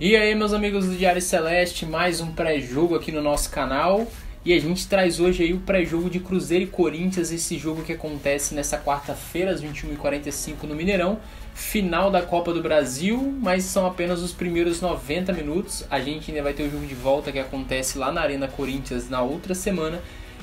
E aí, meus amigos do Diário Celeste, mais um pré-jogo aqui no nosso canal. E a gente traz hoje aí o pré-jogo de Cruzeiro e Corinthians, esse jogo que acontece nessa quarta-feira, às 21h45 no Mineirão. Final da Copa do Brasil, mas são apenas os primeiros 90 minutos. A gente ainda vai ter o jogo de volta que acontece lá na Arena Corinthians na outra semana.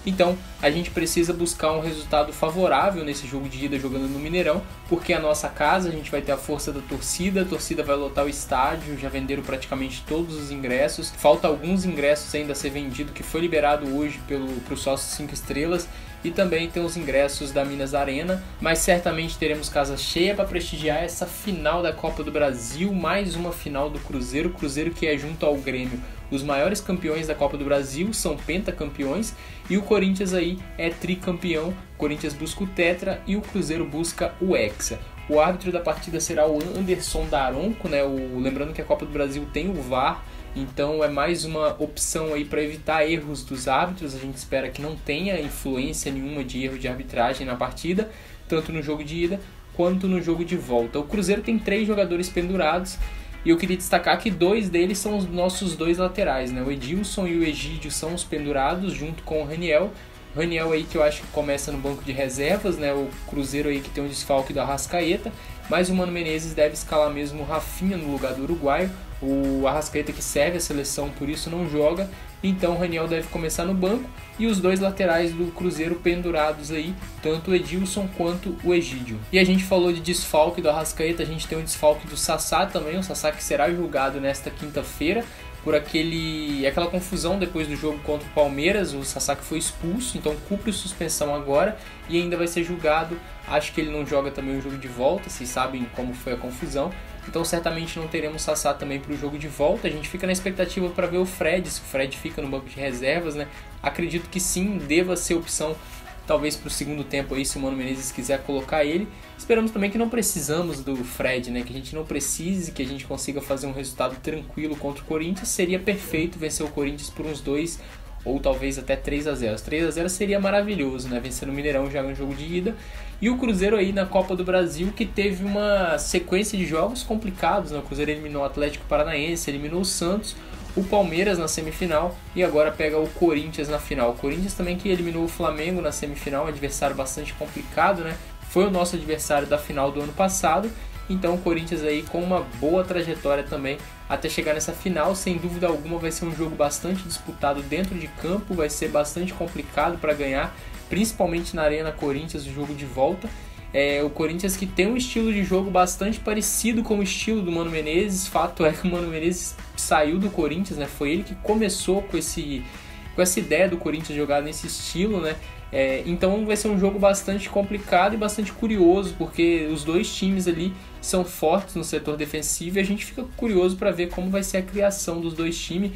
Então a gente precisa buscar um resultado favorável nesse jogo de ida jogando no Mineirão, porque é a nossa casa, a gente vai ter a força da torcida, a torcida vai lotar o estádio, já venderam praticamente todos os ingressos, falta alguns ingressos ainda a ser vendido, que foi liberado hoje pro sócio 5 estrelas, e também tem os ingressos da Minas Arena, mas certamente teremos casa cheia para prestigiar essa final da Copa do Brasil, mais uma final do Cruzeiro, Cruzeiro que é junto ao Grêmio os maiores campeões da Copa do Brasil, são pentacampeões, e o Corinthians aí é tricampeão. O Corinthians busca o tetra e o Cruzeiro busca o hexa. O árbitro da partida será o Anderson Daronco, né? Lembrando que a Copa do Brasil tem o VAR, então é mais uma opção aí para evitar erros dos árbitros. A gente espera que não tenha influência nenhuma de erro de arbitragem na partida, tanto no jogo de ida quanto no jogo de volta. O Cruzeiro tem 3 jogadores pendurados, e eu queria destacar que 2 deles são os nossos 2 laterais, né? O Edilson e o Egídio são os pendurados junto com o Raniel. O Raniel aí que eu acho que começa no banco de reservas, né? O Cruzeiro aí que tem um desfalque do Arrascaeta, mas o Mano Menezes deve escalar mesmo o Rafinha no lugar do uruguaio. O Arrascaeta que serve a seleção, por isso não joga, então o Raniel deve começar no banco, e os 2 laterais do Cruzeiro pendurados aí, tanto o Edilson quanto o Egídio. E a gente falou de desfalque do Arrascaeta, a gente tem um desfalque do Sassá também, o Sassá que será julgado nesta quinta-feira por aquela confusão depois do jogo contra o Palmeiras. O Sassá que foi expulso, então cumpre suspensão agora e ainda vai ser julgado. Acho que ele não joga também o jogo de volta, vocês sabem como foi a confusão. Então certamente não teremos Sassá também para o jogo de volta. A gente fica na expectativa para ver o Fred, se o Fred fica no banco de reservas, né? Acredito que sim, deva ser opção talvez para o segundo tempo aí, se o Mano Menezes quiser colocar ele. Esperamos também que não precisamos do Fred, né? Que a gente não precise, que a gente consiga fazer um resultado tranquilo contra o Corinthians. Seria perfeito vencer o Corinthians por uns 2 ou talvez até 3-0. 3-0 seria maravilhoso, né? Vencer no Mineirão já no jogo de ida. E o Cruzeiro aí na Copa do Brasil, que teve uma sequência de jogos complicados, né? O Cruzeiro eliminou o Atlético Paranaense, eliminou o Santos, o Palmeiras na semifinal e agora pega o Corinthians na final. O Corinthians também que eliminou o Flamengo na semifinal, um adversário bastante complicado, né? Foi o nosso adversário da final do ano passado, então o Corinthians aí com uma boa trajetória também até chegar nessa final. Sem dúvida alguma vai ser um jogo bastante disputado dentro de campo, vai ser bastante complicado para ganhar, principalmente na Arena Corinthians, o jogo de volta. O Corinthians que tem um estilo de jogo bastante parecido com o estilo do Mano Menezes. Fato é que o Mano Menezes saiu do Corinthians, né? Foi ele que começou com essa ideia do Corinthians jogar nesse estilo, né? Então vai ser um jogo bastante complicado e bastante curioso, porque os 2 times ali são fortes no setor defensivo e a gente fica curioso para ver como vai ser a criação dos 2 times.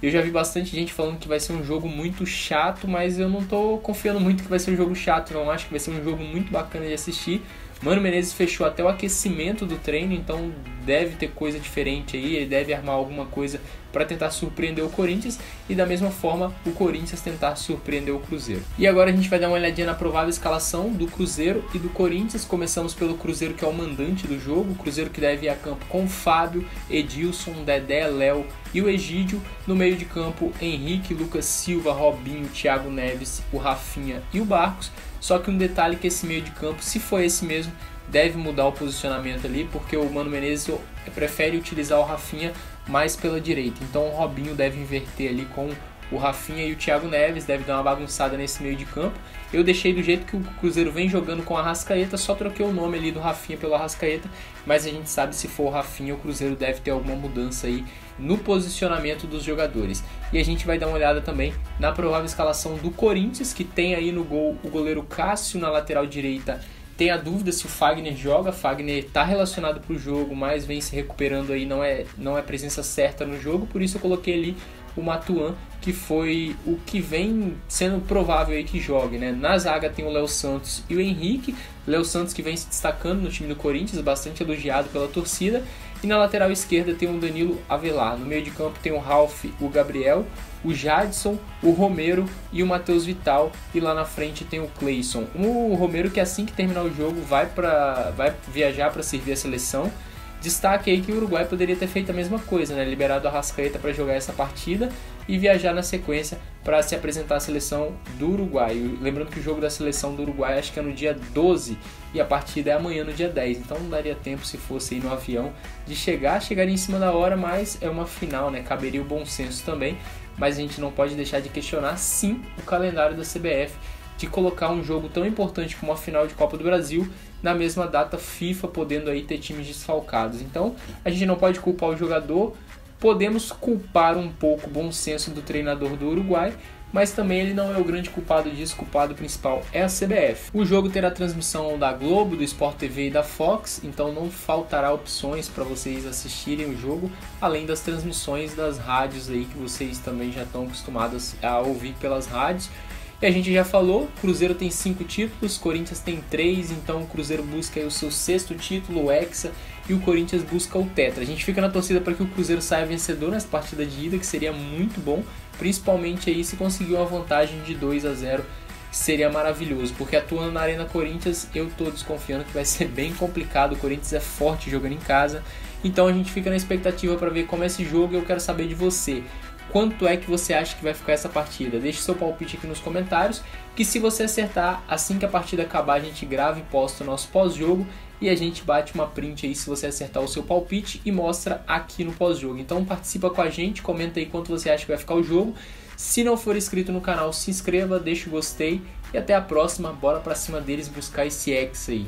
Eu já vi bastante gente falando que vai ser um jogo muito chato, mas eu não tô confiando muito que vai ser um jogo chato, não. Acho que vai ser um jogo muito bacana de assistir. Mano Menezes fechou até o aquecimento do treino, então deve ter coisa diferente aí, ele deve armar alguma coisa para tentar surpreender o Corinthians e da mesma forma o Corinthians tentar surpreender o Cruzeiro. E agora a gente vai dar uma olhadinha na provável escalação do Cruzeiro e do Corinthians. Começamos pelo Cruzeiro, que é o mandante do jogo, o Cruzeiro que deve ir a campo com Fábio, Edilson, Dedé, Léo e o Egídio. No meio de campo, Henrique, Lucas Silva, Robinho, Thiago Neves, o Rafinha e o Barcos. Só que um detalhe que esse meio de campo, se for esse mesmo, deve mudar o posicionamento ali, porque o Mano Menezes prefere utilizar o Rafinha mais pela direita. Então o Robinho deve inverter ali com o Rafinha e o Thiago Neves, deve dar uma bagunçada nesse meio de campo. Eu deixei do jeito que o Cruzeiro vem jogando com a Arrascaeta, só troquei o nome ali do Rafinha pelo Arrascaeta, mas a gente sabe, se for o Rafinha, o Cruzeiro deve ter alguma mudança aí no posicionamento dos jogadores. E a gente vai dar uma olhada também na provável escalação do Corinthians, que tem aí no gol o goleiro Cássio, na lateral direita tem a dúvida se o Fagner joga. Fagner está relacionado para o jogo, mas vem se recuperando aí, não é presença certa no jogo, por isso eu coloquei ali o Matuan, que foi o que vem sendo provável aí que jogue, né? Na zaga tem o Léo Santos e o Henrique. Léo Santos que vem se destacando no time do Corinthians, bastante elogiado pela torcida. E na lateral esquerda tem o Danilo Avelar. No meio de campo tem o Ralf, o Gabriel, o Jadson, o Romero e o Matheus Vital. E lá na frente tem o Cleison. O Romero que assim que terminar o jogo vai viajar para servir a seleção. Destaque aí que o Uruguai poderia ter feito a mesma coisa, né? Liberado a Arrascaeta para jogar essa partida e viajar na sequência para se apresentar à seleção do Uruguai. Lembrando que o jogo da seleção do Uruguai acho que é no dia 12 e a partida é amanhã no dia 10, então não daria tempo, se fosse ir no avião, de chegaria em cima da hora, mas é uma final, né? Caberia o bom senso também, mas a gente não pode deixar de questionar sim o calendário da CBF de colocar um jogo tão importante como a final de Copa do Brasil na mesma data FIFA, podendo aí ter times desfalcados. Então a gente não pode culpar o jogador, podemos culpar um pouco o bom senso do treinador do Uruguai, mas também ele não é o grande culpado disso, o culpado principal é a CBF. O jogo terá transmissão da Globo, do Sport TV e da Fox, então não faltará opções para vocês assistirem o jogo, além das transmissões das rádios aí que vocês também já estão acostumados a ouvir pelas rádios. E a gente já falou, Cruzeiro tem 5 títulos, Corinthians tem 3, então o Cruzeiro busca aí o seu 6º título, o Hexa, e o Corinthians busca o Tetra. A gente fica na torcida para que o Cruzeiro saia vencedor nessa partida de ida, que seria muito bom, principalmente aí se conseguir uma vantagem de 2-0, que seria maravilhoso, porque atuando na Arena Corinthians, eu estou desconfiando que vai ser bem complicado. O Corinthians é forte jogando em casa, então a gente fica na expectativa para ver como é esse jogo e eu quero saber de você. Quanto é que você acha que vai ficar essa partida? Deixe seu palpite aqui nos comentários, que se você acertar, assim que a partida acabar, a gente grava e posta o nosso pós-jogo e a gente bate uma print aí se você acertar o seu palpite e mostra aqui no pós-jogo. Então participa com a gente, comenta aí quanto você acha que vai ficar o jogo. Se não for inscrito no canal, se inscreva, deixa o gostei e até a próxima. Bora pra cima deles buscar esse Hexa aí.